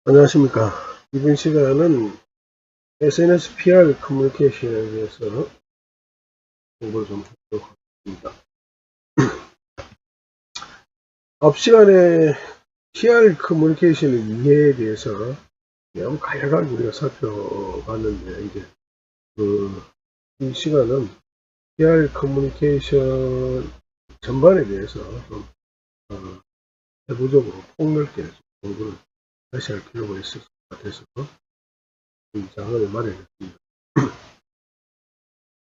안녕하십니까. 이번 시간은 SNS PR 커뮤니케이션에 대해서 공부를 좀 해보도록 하겠습니다. 앞 시간에 PR 커뮤니케이션의 이해에 대해서 너무 간략하게 우리가 살펴봤는데, 이제 이 시간은 PR 커뮤니케이션 전반에 대해서 좀 세부적으로 폭넓게 공부를 다시 할 필요가 있을 것 같아서 이 장을 마련했습니다.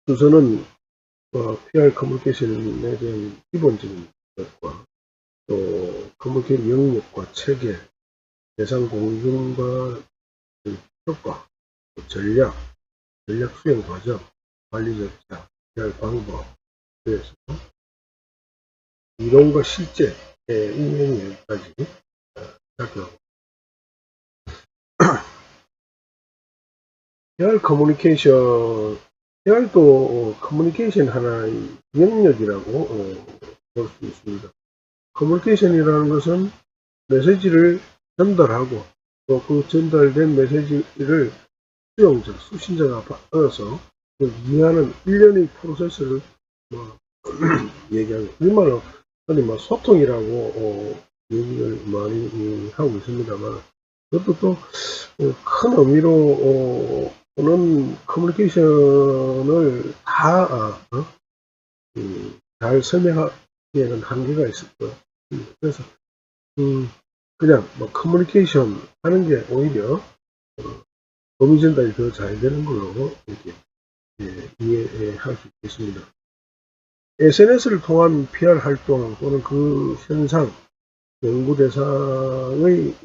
우선은 PR 커뮤니케이션에 대한 기본적인 것과 또 커뮤니케이션 영역과 체계, 대상 공정과 효과, 전략 수행 과정, 관리 절차, PR 방법, 그래서 이론과 실제의 응용까지 살펴보고 PR 커뮤니케이션, PR도 커뮤니케이션 하나의 영역이라고 볼 수 있습니다. 커뮤니케이션이라는 것은 메시지를 전달하고 또 그 전달된 메시지를 수용자, 수신자가 받아서 이해하는 일련의 프로세스를 얘기하고, 우리말로 흔히 소통이라고 얘기를 많이 하고 있습니다만, 그것도 또 큰 의미로 보는 커뮤니케이션을 다 잘 설명하기에는 한계가 있을 거예요. 그래서 그냥 커뮤니케이션 하는 게 오히려 의미 전달이 더 잘 되는 걸로 이렇게 이해할 수 있겠습니다. SNS를 통한 PR 활동 또는 그 현상, 연구 대상의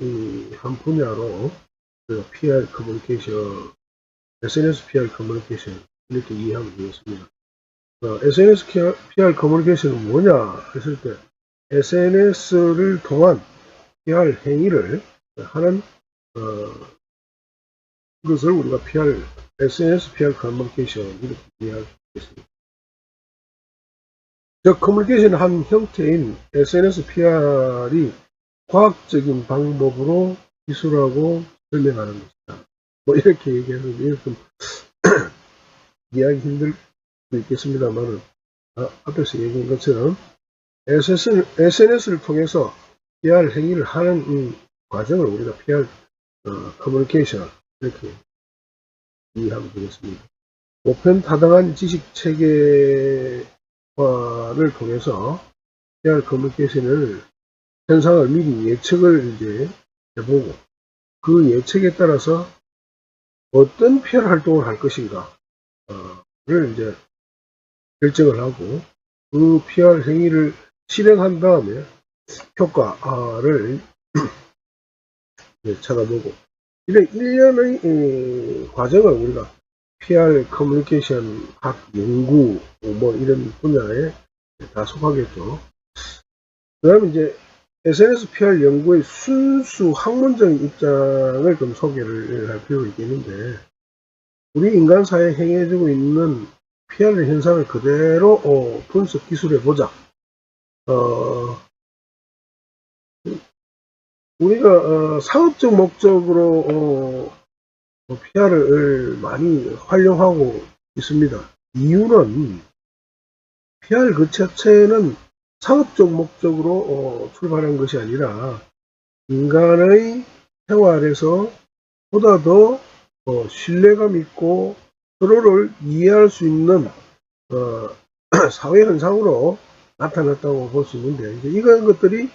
한 분야로 PR 커뮤니케이션, SNS PR 커뮤니케이션 이렇게 이해하면 되겠습니다. SNS PR 커뮤니케이션은 뭐냐 했을 때, SNS를 통한 PR 행위를 하는 그것을 우리가 SNS PR 커뮤니케이션 이렇게 이해할 수 있겠습니다. 즉, 커뮤니케이션 한 형태인 SNS PR이 과학적인 방법으로 기술하고 설명하는 것이다. 이렇게 얘기하는데, 이렇게 좀 이해하기 힘들 수 있겠습니다만, 앞에서 얘기한 것처럼 SNS를 통해서 PR 행위를 하는 이 과정을 우리가 PR 커뮤니케이션 이렇게 이해하면 되겠습니다. 보편타당한 지식 체계화를 통해서 PR 커뮤니케이션을 현상을 미리 예측을 이제 해보고, 그 예측에 따라서 어떤 PR 활동을 할 것인가를 이제 결정을 하고, 그 PR 행위를 실행한 다음에 효과를 찾아보고, 이런 일련의 과정을 우리가 PR 커뮤니케이션 학 연구 이런 분야에 다 속하겠죠. 그 다음에 이제 SNS PR 연구의 순수 학문적인 입장을 좀 소개를 할 필요가 있겠는데, 우리 인간사회에 행해지고 있는 PR 현상을 그대로 분석 기술해 보자. 우리가 사업적 목적으로 PR을 많이 활용하고 있습니다. 이유는 PR 그 자체는 사업적 목적으로 출발한 것이 아니라 인간의 생활에서 보다 더 신뢰감 있고 서로를 이해할 수 있는 사회 현상으로 나타났다고 볼 수 있는데, 이제 이런 것들이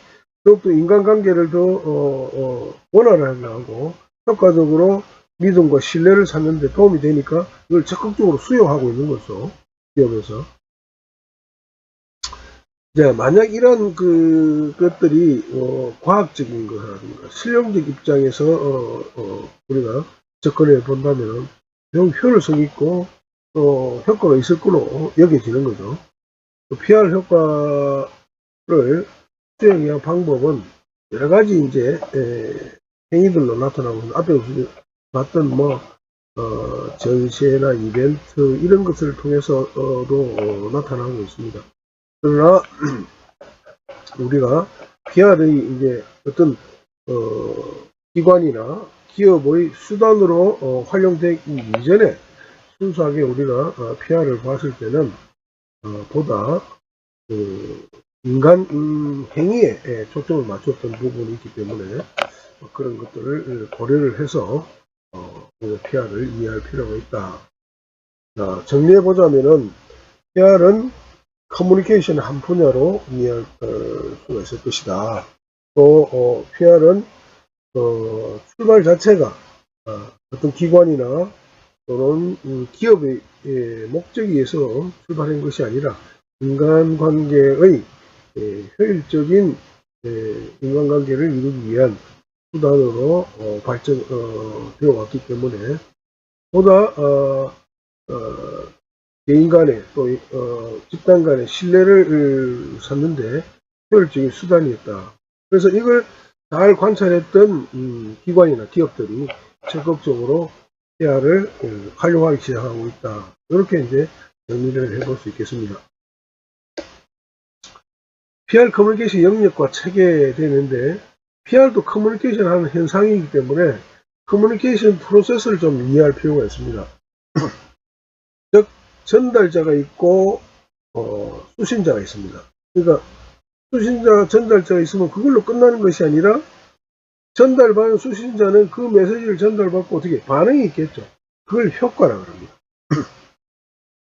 더욱더 인간관계를 더 원활하게 하고 효과적으로 믿음과 신뢰를 쌓는 데 도움이 되니까 이걸 적극적으로 수용하고 있는 거죠, 기업에서. 이제 만약 이런 것들이 과학적인 거라든가 실용적 입장에서 우리가 접근해 본다면 매우 효율성 있고 효과가 있을 거로 여겨지는 거죠. PR 효과를 수행해야 방법은 여러 가지 이제 행위들로 나타나고, 앞에 봤던 전시회나 이벤트 이런 것을 통해서도 나타나고 있습니다. 그러나 우리가 PR의 이제 어떤 기관이나 기업의 수단으로 활용되기 이전에 순수하게 우리가 PR을 봤을 때는 보다 인간 행위에 초점을 맞췄던 부분이 있기 때문에 그런 것들을 고려를 해서 PR을 이해할 필요가 있다. 자, 정리해보자면은 PR은 커뮤니케이션 한 분야로 이해할 수가 있을 것이다. 또 PR은 출발 자체가 어떤 기관이나 또는 기업의 목적에 의해서 출발한 것이 아니라 인간관계의 효율적인 인간관계를 이루기 위한 수단으로 발전되어 왔기 때문에 보다 개인 간의 또 집단 간의 신뢰를 쌓는데 효율적인 수단이었다. 그래서 이걸 잘 관찰했던 기관이나 기업들이 적극적으로 PR을 활용하기 시작하고 있다. 이렇게 이제 정리를 해볼 수 있겠습니다. PR 커뮤니케이션 영역과 체계되는데 PR도 커뮤니케이션 하는 현상이기 때문에 커뮤니케이션 프로세스를 좀 이해할 필요가 있습니다. 즉 전달자가 있고 수신자가 있습니다. 그러니까 수신자, 전달자가 있으면 그걸로 끝나는 것이 아니라 전달받은 수신자는 그 메시지를 전달받고 어떻게 반응이 있겠죠. 그걸 효과라고 합니다.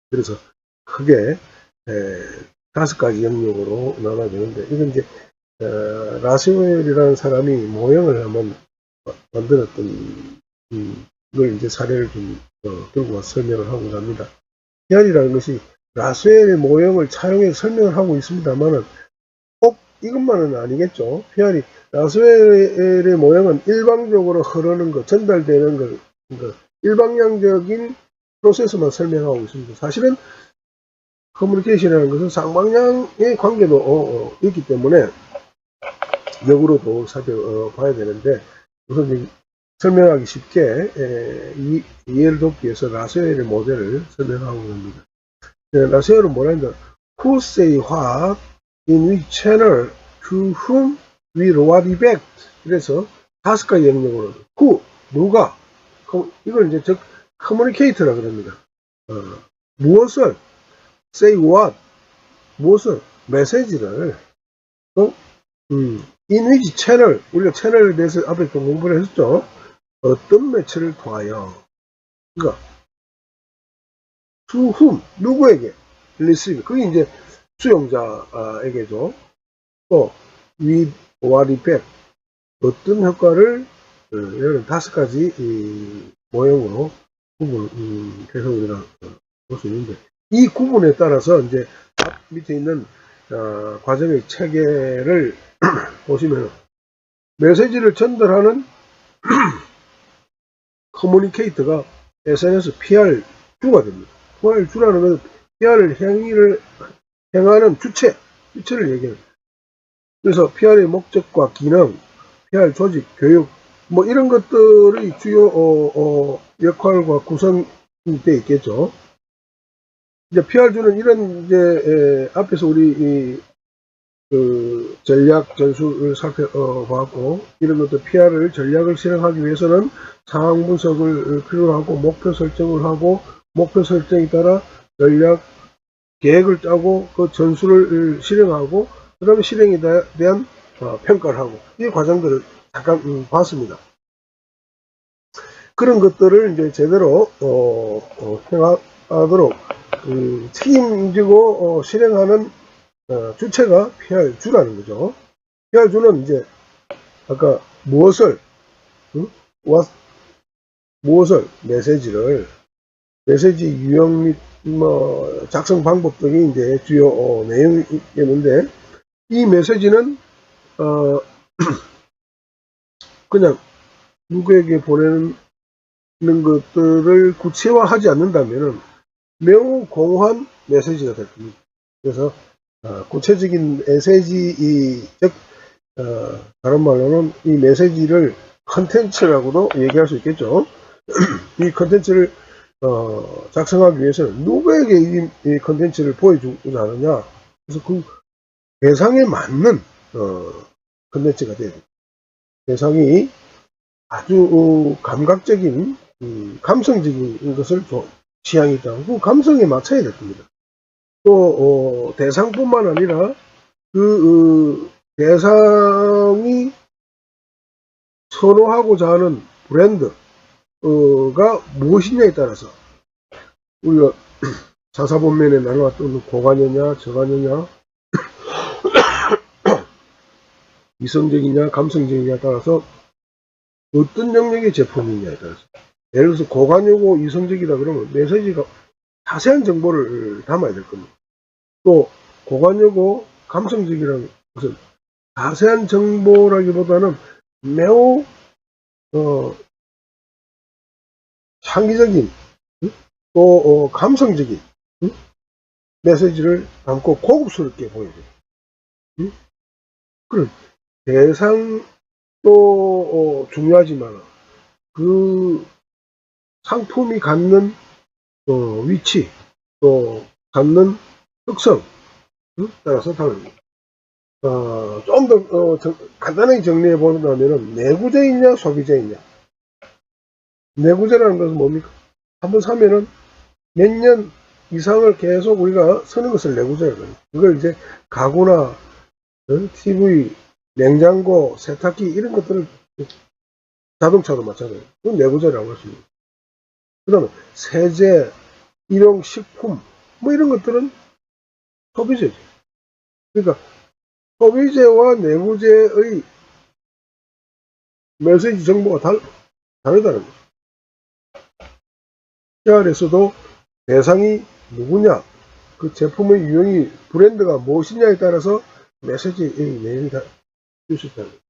그래서 크게 5가지 영역으로 나눠지는데 이건 이제 라스웰이라는 사람이 모형을 한번 만들었던 걸 이제 사례를 좀 들고 와서 설명을 하고자 합니다. PR이라는 것이 라스웰의 모형을 차용해서 설명을 하고 있습니다만은 꼭 이것만은 아니겠죠. PR이 라스웰의 모형은 일방적으로 흐르는 것, 전달되는 것, 그러니까 일방향적인 프로세스만 설명하고 있습니다. 사실은 커뮤니케이션이라는 것은 쌍방향의 관계도 있기 때문에 역으로도 살펴봐야 되는데 우선 설명하기 쉽게 이해를 돕기 위해서 라스웰의 모델을 설명하고 있습니다. 라스웰은 뭐라 했냐? Who say what, in which channel, to whom, with what effect. 그래서 5가지 영역으로 who, 누가, 이걸 이제 즉 커뮤니케이터라 그럽니다. 무엇을 say what, 무엇을 메시지를 in which channel, 우리가 채널에 대해서 앞에 좀 공부를 했었죠. 어떤 매체를 통하여, 그러니까 to whom, 누구에게, receive, 그게 이제 수용자에게죠. 또 with what effect, 어떤 효과를 이런 5가지 모형으로 구분해서 우리가 볼 수 있는데 이 구분에 따라서 이제 앞 밑에 있는 과정의 체계를 보시면 메시지를 전달하는 커뮤니케이터가 SNS PR주가 됩니다. PR주라는 것은 PR을 행하는 주체를 얘기해요. 그래서 PR의 목적과 기능, PR 조직, 교육, 뭐 이런 것들이 주요 역할과 구성이 되어 있겠죠. 이제 PR주는 이런 이제 앞에서 우리 전략 전술을 살펴봤고 이런 것들 PR을 전략을 실행하기 위해서는 상황 분석을 필요로 하고 목표 설정을 하고 목표 설정에 따라 전략 계획을 짜고 그 전술을 실행하고 그 다음에 실행에 대한 평가를 하고 이 과정들을 잠깐 봤습니다. 그런 것들을 이제 제대로 행하도록 책임지고 실행하는 주체가 PR주라는 거죠. PR주는 이제 아까 무엇을 메시지 유형 및 작성 방법 등이 이제 주요 내용이겠는데 이 메시지는 그냥 누구에게 보내는 것들을 구체화하지 않는다면은 매우 공허한 메시지가 될 겁니다. 그래서 구체적인 메시지, 즉 다른 말로는 이 메시지를 컨텐츠라고도 얘기할 수 있겠죠. 이 컨텐츠를 작성하기 위해서는 누구에게 이 컨텐츠를 보여주고자 하느냐. 그래서 그 대상에 맞는 컨텐츠가 돼야 됩니다. 대상이 아주 감각적인 감성적인 것을 취향이 있다. 그 감성에 맞춰야 될 겁니다. 또 대상뿐만 아니라 그 대상이 선호하고자 하는 브랜드가 무엇이냐에 따라서 우리가 자사본면에 나눠왔던 고관여냐 저관여냐 이성적이냐 감성적이냐에 따라서 어떤 영역의 제품이냐에 따라서, 예를 들어서 고관여고 이성적이다 그러면 메시지가 자세한 정보를 담아야 될 겁니다. 또 고관여고 감성적이라는 것은 자세한 정보라기보다는 매우 창의적인 또 감성적인 메시지를 담고 고급스럽게 보여줘요. 그럼 대상도 중요하지만 그 상품이 갖는 위치 또 갖는 특성 따라서 다릅니다. 좀 더 간단하게 정리해 보자면 내구재이냐 소비재이냐. 내구재라는 것은 뭡니까? 한번 사면은 몇 년 이상을 계속 우리가 쓰는 것을 내구재라고 해요. 그걸 이제 가구나 TV, 냉장고, 세탁기 이런 것들을, 자동차도 마찬가지예요. 그건 내구재라고 할 수 있습니다. 그 다음에 세제, 일용식품 뭐 이런 것들은 소비재죠. 그러니까 소비재와 내구재의 메시지 정보가 다르다는 거죠. PR에서도 대상이 누구냐, 그 제품의 유형이 브랜드가 무엇이냐에 따라서 메시지의 내용이 다 줄 수 있다는 거죠.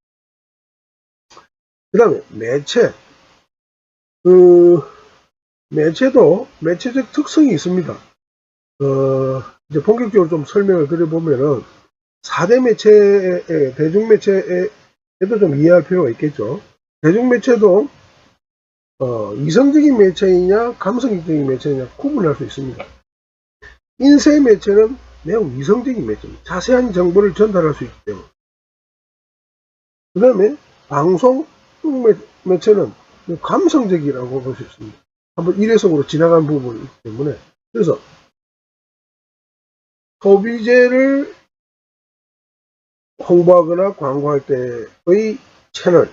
그 다음에 매체. 매체도 매체적 특성이 있습니다. 이제 본격적으로 좀 설명을 드려보면은 4대 매체의 대중매체에도 좀 이해할 필요가 있겠죠. 대중매체도 이성적인 매체이냐 감성적인 매체이냐 구분할 수 있습니다. 인쇄 매체는 매우 이성적인 매체입니다. 자세한 정보를 전달할 수 있기 때문에. 그 다음에 방송 매체는 감성적이라고 볼 수 있습니다. 한번 일회성으로 지나간 부분이기 때문에. 그래서 소비재를 홍보하거나 광고할 때의 채널,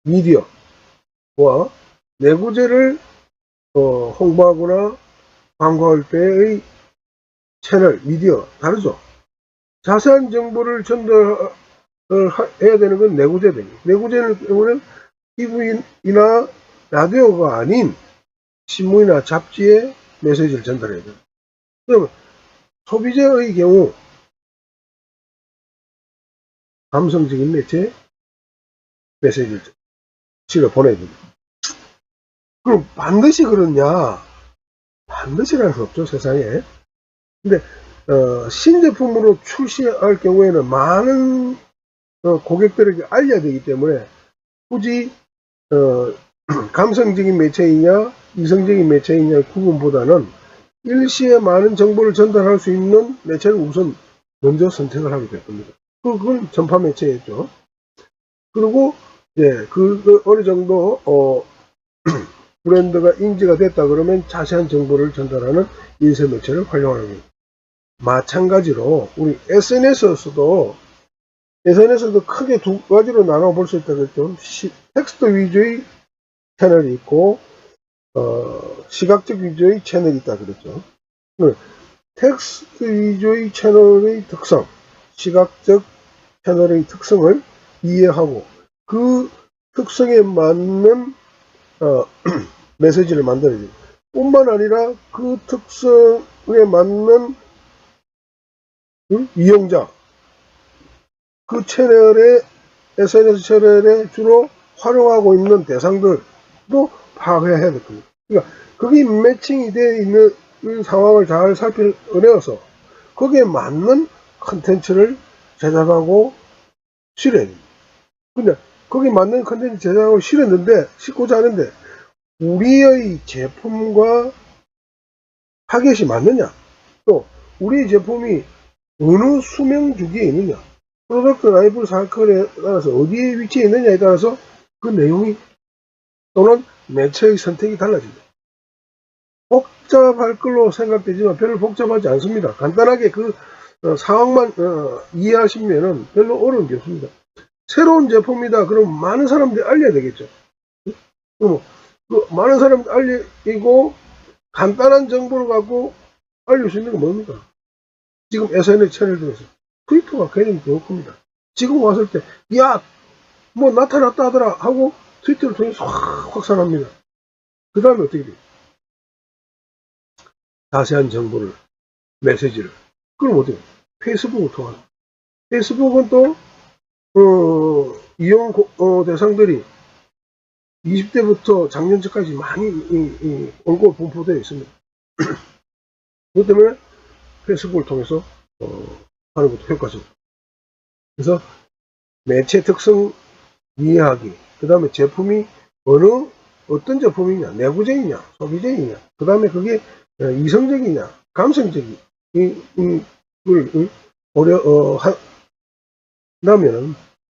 미디어와 내구재를 홍보하거나 광고할 때의 채널, 미디어 다르죠. 자세한 정보를 전달해야 되는 건 내구재입니다. 내구재는 경우는 TV나 라디오가 아닌 신문이나 잡지에 메시지를 전달해야 돼요. 그러면 소비재의 경우 감성적인 매체 메시지를 보내야 됩니다. 그럼 반드시 그렇냐? 반드시라는 수 없죠, 세상에. 근데 신제품으로 출시할 경우에는 많은 고객들에게 알려야 되기 때문에 굳이 감성적인 매체이냐 이성적인 매체이냐의 구분보다는 일시에 많은 정보를 전달할 수 있는 매체를 우선 먼저 선택을 하게 될 겁니다. 그건 전파 매체였죠. 그리고 어느 정도 브랜드가 인지가 됐다 그러면 자세한 정보를 전달하는 인쇄 매체를 활용하는 겁니다. 마찬가지로 우리 SNS에서도 크게 두 가지로 나눠 볼 수 있다 그랬죠. 텍스트 위주의 채널이 있고 시각적 위주의 채널이 있다 그랬죠. 텍스트 위주의 채널의 특성, 시각적 채널의 특성을 이해하고 그 특성에 맞는 메시지를 만들어야 돼요. 뿐만 아니라 그 특성에 맞는 이용자, 그 채널에 SNS 채널에 주로 활용하고 있는 대상들도 파악해야 될 겁니다. 그러니까 거기 매칭이 되어 있는 상황을 잘 살펴내어서 거기에 맞는 컨텐츠를 제작하고 실어야 됩니다. 근데 거기 맞는 컨텐츠 제작하고 싣고자 하는데 우리의 제품과 타겟이 맞느냐, 또 우리 제품이 어느 수명 주기에 있느냐, 프로덕트 라이프 사이클에 따라서 어디에 위치해 있느냐에 따라서 그 내용이 또는 매체의 선택이 달라집니다. 복잡할 걸로 생각되지만 별로 복잡하지 않습니다. 간단하게 그 상황만 이해하시면은 별로 어려운 게 없습니다. 새로운 제품이다. 그럼 많은 사람들이 알려야 되겠죠. 그럼 그 많은 사람들이 알리고 간단한 정보를 갖고 알릴 수 있는 건 뭡니까? 지금 SNS 채널 중에서 트위터가 굉장히 좋을 겁니다. 지금 왔을 때, 야, 뭐 나타났다 하더라 하고 트위터를 통해서 확 확산합니다. 그 다음에 어떻게 돼요? 자세한 정보를, 메시지를. 그럼 어떻게 돼요? 페이스북을 통합니다. 페이스북은 또 이용 대상들이 20대부터 작년까지 많이 얼굴 분포되어 있습니다. 그것 때문에 페이스북을 통해서 하는 것도 효과적이죠. 그래서 매체 특성 이해하기, 그 다음에 제품이 어떤 제품이냐, 내구적이냐, 소비적이냐, 그 다음에 그게 이성적이냐, 감성적이냐, 이걸 고려하면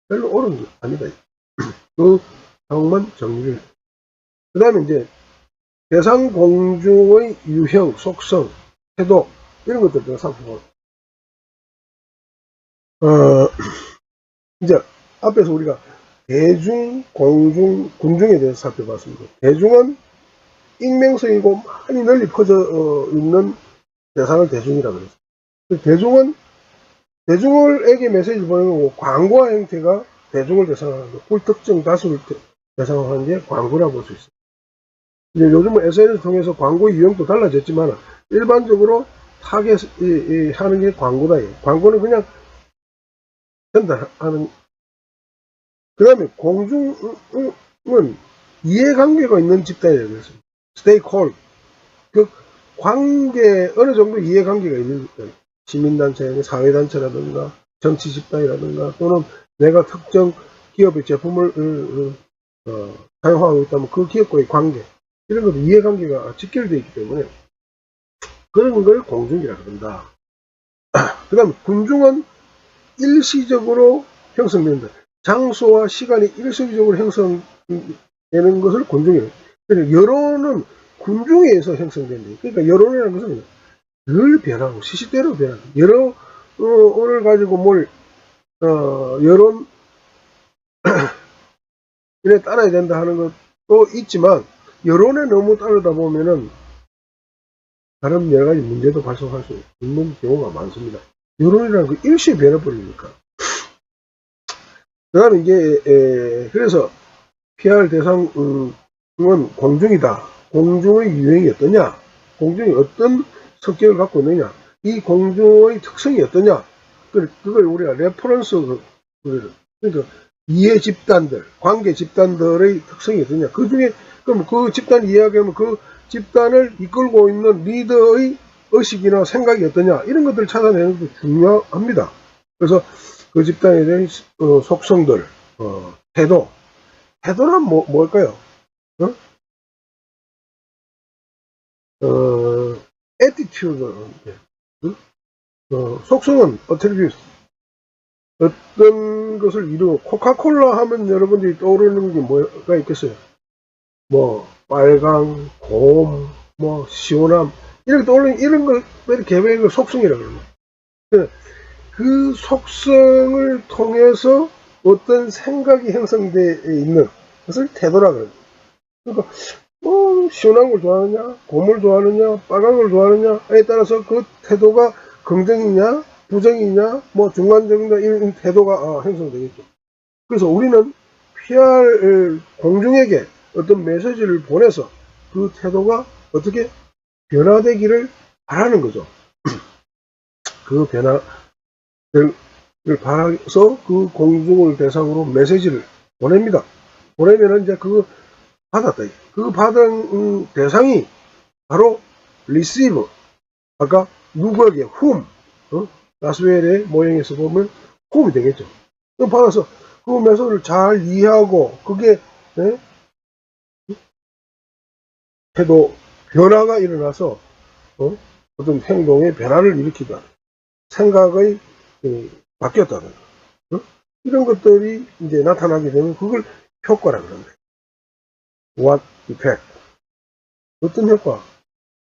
별로 어려운 게 아니다. 그 상황만 정리를. 그 다음에 이제 대상 공중의 유형, 속성, 태도 이런 것들을 살펴보고 이제 앞에서 우리가 대중, 공중, 군중에 대해서 살펴봤습니다. 대중은 익명성이고 많이 널리 퍼져 있는 대상을 대중이라고 그랬어요. 대중에게 메시지를 보내는 거고, 광고화 형태가 대중을 대상하는 거, 불특정 다수를 대상하는 게 광고라고 볼 수 있어요. 이제 요즘은 SNS를 통해서 광고 유형도 달라졌지만, 일반적으로 타겟 하는 게 광고다. 광고는 그냥 전달하는. 그 다음에 공중은 이해관계가 있는 집단이라고 했습니다. 스테이크홀더. 그 관계, 어느 정도 이해관계가 있는 집단. 시민단체, 사회단체라든가, 정치 집단이라든가, 또는 내가 특정 기업의 제품을 사용하고 있다면 그 기업과의 관계, 이런 것도 이해관계가 직결되어 있기 때문에 그런 걸 공중이라고 한다. 그 다음에 군중은 일시적으로 형성된다. 장소와 시간이 일시적으로 형성되는 것을 군중이라고 합니다. 그러니까 여론은 군중에 의해서 형성된다. 그러니까 여론이라는 것은 늘 변하고 시시때로 변하고 여론을 가지고 뭘 여론 이래 따라야 된다 하는 것도 있지만, 여론에 너무 따르다 보면은 다른 여러 가지 문제도 발생할 수 있는 경우가 많습니다. 여론이라는 거 일시에 변해버리니까. 그 다음에 이제 그래서 PR 대상은 공중이다. 공중의 유형이 어떠냐, 공중이 어떤 성격을 갖고 있느냐, 이 공중의 특성이 어떠냐, 그걸 우리가 레퍼런스, 그러니까 이해 집단들, 관계 집단들의 특성이 어떠냐, 그 중에 그럼 그 집단 이야기하면 그 집단을 이끌고 있는 리더의 의식이나 생각이 어떠냐, 이런 것들을 찾아내는 것도 중요합니다. 그래서 그 집단에 대한 속성들, 태도란 뭘까요? attitude, 속성은 attribute, 어떤 것을 이루고, 코카콜라 하면 여러분들이 떠오르는 게 뭐가 있겠어요? 뭐 빨강, 곰, 뭐 시원함, 이렇게 떠오르는 이런 걸 계획을 속성이라고 합니다. 그 속성을 통해서 어떤 생각이 형성되어 있는 것을 태도라고 합니다. 그러니까 시원한 걸 좋아하느냐, 곰을 좋아하느냐, 빨간 걸 좋아하느냐에 따라서 그 태도가 긍정이냐, 부정이냐, 뭐 중간적이냐, 이런 태도가 형성되겠죠. 그래서 우리는 PR 공중에게 어떤 메시지를 보내서 그 태도가 어떻게 변화되기를 바라는 거죠. 그 변화를 바라서 그 공중을 대상으로 메시지를 보냅니다. 보내면 이제 그거 받았다. 그 받은 대상이 바로 receive. 아까 누구에게 whom, 라스웰의 모형에서 보면 whom이 되겠죠. 그 받아서 그 메시지를 잘 이해하고 그게 태도 변화가 일어나서 어떤 행동의 변화를 일으키다, 생각의 바뀌었다든가 이런 것들이 이제 나타나게 되면 그걸 효과라 그런다. What effect? 어떤 효과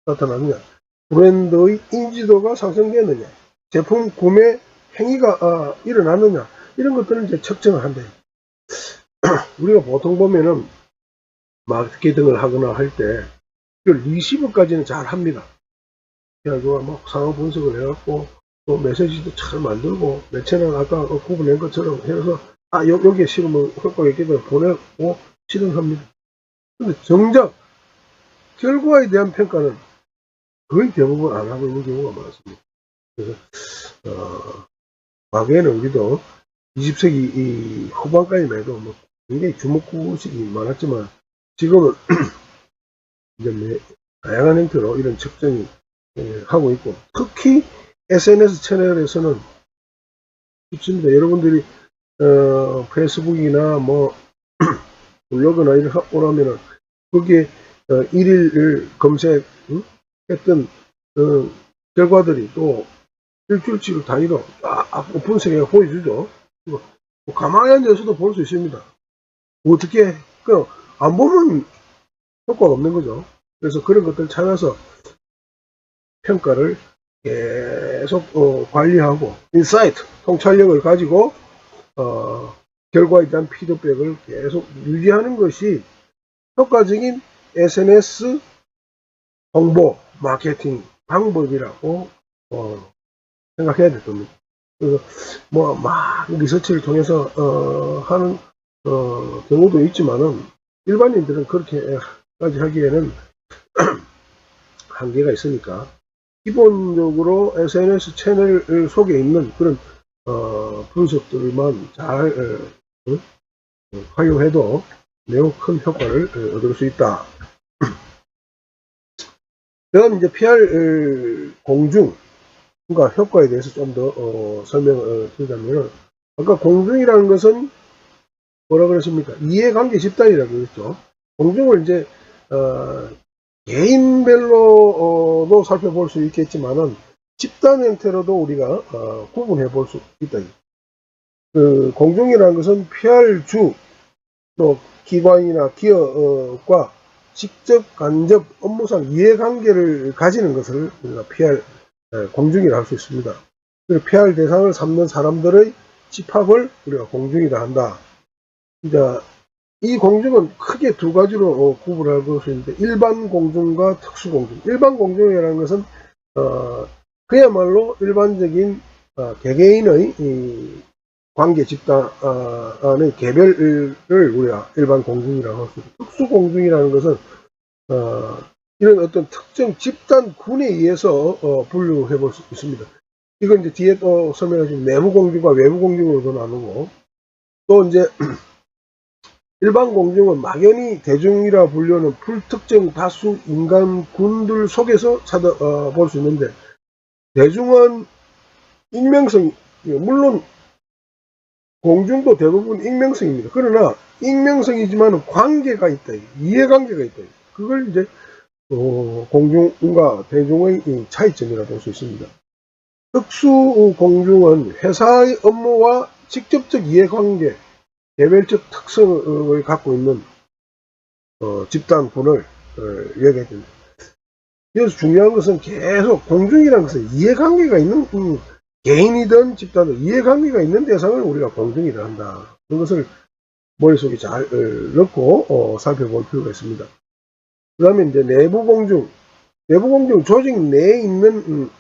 나타나느냐? 브랜드의 인지도가 상승되느냐? 제품 구매 행위가 일어나느냐? 이런 것들을 이제 측정을 한다. 우리가 보통 보면은 마케팅을 하거나 할 때 리시브까지는 잘 합니다. 그래가지고 막 상황 분석을 해갖고 또 메시지도 잘 만들고 매체는 아까 구분한 것처럼 해서 여기에 실으면 효과가 있겠다 보내고 실행합니다. 근데 정작 결과에 대한 평가는 거의 대부분 안 하고 있는 경우가 많습니다. 그래서 과거에는 우리도 20세기 후반까지만 해도 뭐 굉장히 주목구식이 많았지만 지금은 이제 다양한 형태로 이런 측정이 하고 있고, 특히 SNS 채널에서는 있습니다. 여러분들이 페이스북이나 뭐 블로그나 이런 오라면은 거기에 일일 검색했던 결과들이 또 일주일치 단위로 쫙 분석해 보여주죠. 뭐 가만히 앉아서도 볼 수 있습니다. 어떻게 안 보면 효과가 없는 거죠. 그래서 그런 것들 찾아서 평가를 계속 관리하고 인사이트, 통찰력을 가지고 결과에 대한 피드백을 계속 유지하는 것이 효과적인 SNS 홍보, 마케팅 방법이라고 생각해야 될 겁니다. 그래서 뭐 막 리서치를 통해서 하는 경우도 있지만은 일반인들은 그렇게까지 하기에는 한계가 있으니까 기본적으로 SNS 채널 속에 있는 그런 분석들만 잘 활용해도 매우 큰 효과를 얻을 수 있다. 그다음 이제 PR 공중과 효과에 대해서 좀 더 설명을 드리자면, 아까 공중이라는 것은 뭐라 그랬습니까? 이해관계 집단이라고 그랬죠. 공중을 이제 개인별로도 살펴볼 수 있겠지만은 집단 형태로도 우리가 구분해 볼 수 있다. 그 공중이라는 것은 PR주 또 기관이나 기업과 직접 간접 업무상 이해관계를 가지는 것을 우리가 PR 공중이라 할 수 있습니다. PR 대상을 삼는 사람들의 집합을 우리가 공중이라 한다. 이제 이 공중은 크게 두 가지로 구분할 것이 있는데, 일반 공중과 특수 공중. 일반 공중이라는 것은 그야말로 일반적인 개개인의 관계 집단의 개별을 우리가 일반 공중이라고 할 수 있고, 특수 공중이라는 것은 이런 어떤 특정 집단군에 의해서 분류해 볼 수 있습니다. 이건 이제 뒤에 또 설명하신 내부 공중과 외부 공중으로도 나누고, 또 이제 일반 공중은 막연히 대중이라 불리는 불특정 다수 인간군들 속에서 찾아볼 수 있는데, 대중은 익명성, 물론 공중도 대부분 익명성입니다. 그러나 익명성이지만 관계가 있다, 이해관계가 있다. 그걸 이제 공중과 대중의 차이점이라 볼 수 있습니다. 특수 공중은 회사의 업무와 직접적 이해관계, 개별적 특성을 갖고 있는 집단군을 얘기해야 됩니다. 그래서 중요한 것은 계속 공중이라는 것은 이해관계가 있는 개인이든 집단이든 이해관계가 있는 대상을 우리가 공중이라 한다. 그런 것을 머릿속에 잘 넣고 살펴볼 필요가 있습니다. 그 다음에 이제 내부 공중 조직 내에 있는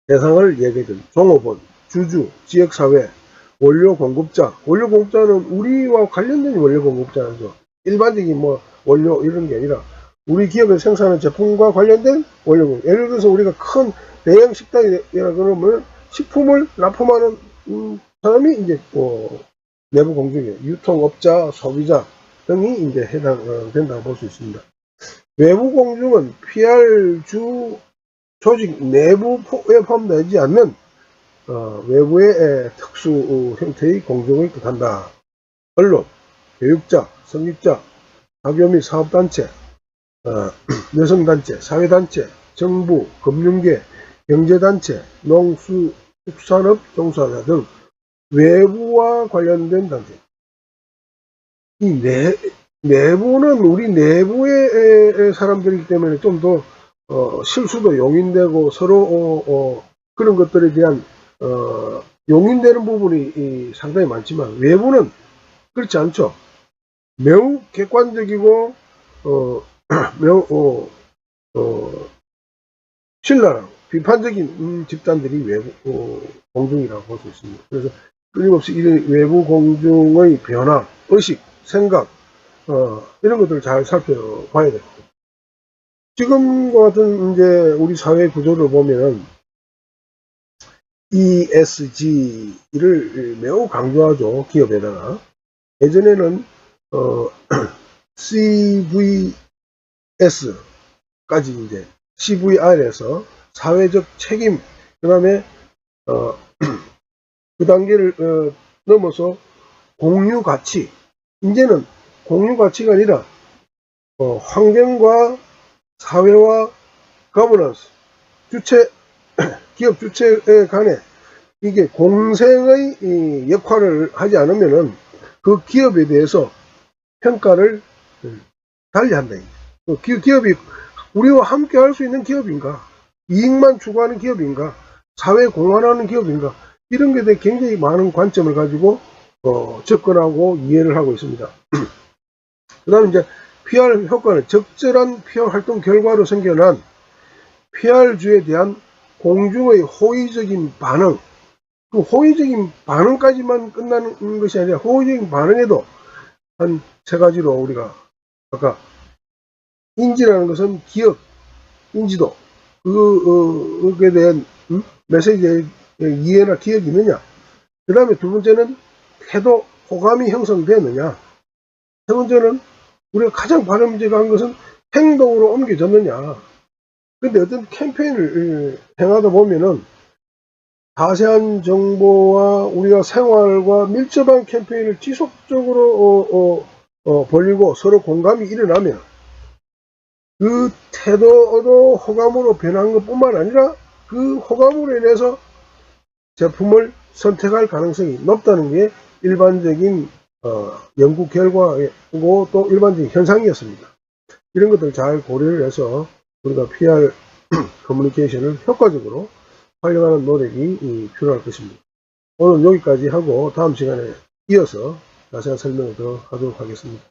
대상을 얘기해 줍니다. 종업원, 주주, 지역사회, 원료 공급자는 우리와 관련된 원료 공급자죠. 일반적인 뭐 원료 이런 게 아니라 우리 기업에서 생산하는 제품과 관련된 원료 공급. 예를 들어서 우리가 큰 대형 식당이라 그러면 식품을 납품하는 사람이 이제 내부 공중이에요. 유통업자, 소비자 등이 이제 해당된다고 볼 수 있습니다. 외부 공중은 PR주 조직 내부에 포함되지 않는 외부의 특수 형태의 공중을 뜻한다. 언론, 교육자, 성직자, 학교 및 사업단체, 여성단체, 사회단체, 정부, 금융계, 경제단체, 농수축산업 종사자 등 외부와 관련된 단체. 내부는 우리 내부의 사람들이기 때문에 좀 더 실수도 용인되고 서로 그런 것들에 대한 용인되는 부분이 상당히 많지만 외부는 그렇지 않죠. 매우 객관적이고 매우 신랄하고 비판적인 집단들이 외부 공중이라고 볼 수 있습니다. 그래서 끊임없이 이런 외부 공중의 변화, 의식, 생각 이런 것들을 잘 살펴봐야 됩니다. 지금과 같은 이제 우리 사회 구조를 보면 ESG를 매우 강조하죠. 기업에다가. 예전에는 CVS까지 이제 CVR에서 사회적 책임, 그 다음에 그 단계를 넘어서 공유 가치. 이제는 공유 가치가 아니라 환경과 사회와 거버넌스, 주체, 기업 주체 간에 이게 공생의 역할을 하지 않으면은 그 기업에 대해서 평가를 달리 한다. 기업이 우리와 함께 할 수 있는 기업인가? 이익만 추구하는 기업인가? 사회 공헌하는 기업인가? 이런 것에 대해 굉장히 많은 관점을 가지고 접근하고 이해를 하고 있습니다. 그 다음에 이제 PR 효과는 적절한 PR 활동 결과로 생겨난 PR주에 대한 공중의 호의적인 반응. 그 호의적인 반응까지만 끝나는 것이 아니라 호의적인 반응에도 한 세 가지로 우리가 아까 인지라는 것은 기억, 인지도, 그에 대한 메시지의 이해나 기억이 있느냐. 그 다음에 두 번째는 태도, 호감이 형성되느냐. 세 번째는 우리가 가장 바람직한 것은 행동으로 옮겨졌느냐. 근데 어떤 캠페인을 행하다 보면은 자세한 정보와 우리가 생활과 밀접한 캠페인을 지속적으로 벌이고 서로 공감이 일어나면 그 태도도 호감으로 변한 것 뿐만 아니라 그 호감으로 인해서 제품을 선택할 가능성이 높다는 게 일반적인 연구 결과이고 또 일반적인 현상이었습니다. 이런 것들 잘 고려를 해서 우리가 PR 커뮤니케이션을 효과적으로 활용하는 노력이 필요할 것입니다. 오늘 여기까지 하고 다음 시간에 이어서 자세한 설명을 더 하도록 하겠습니다.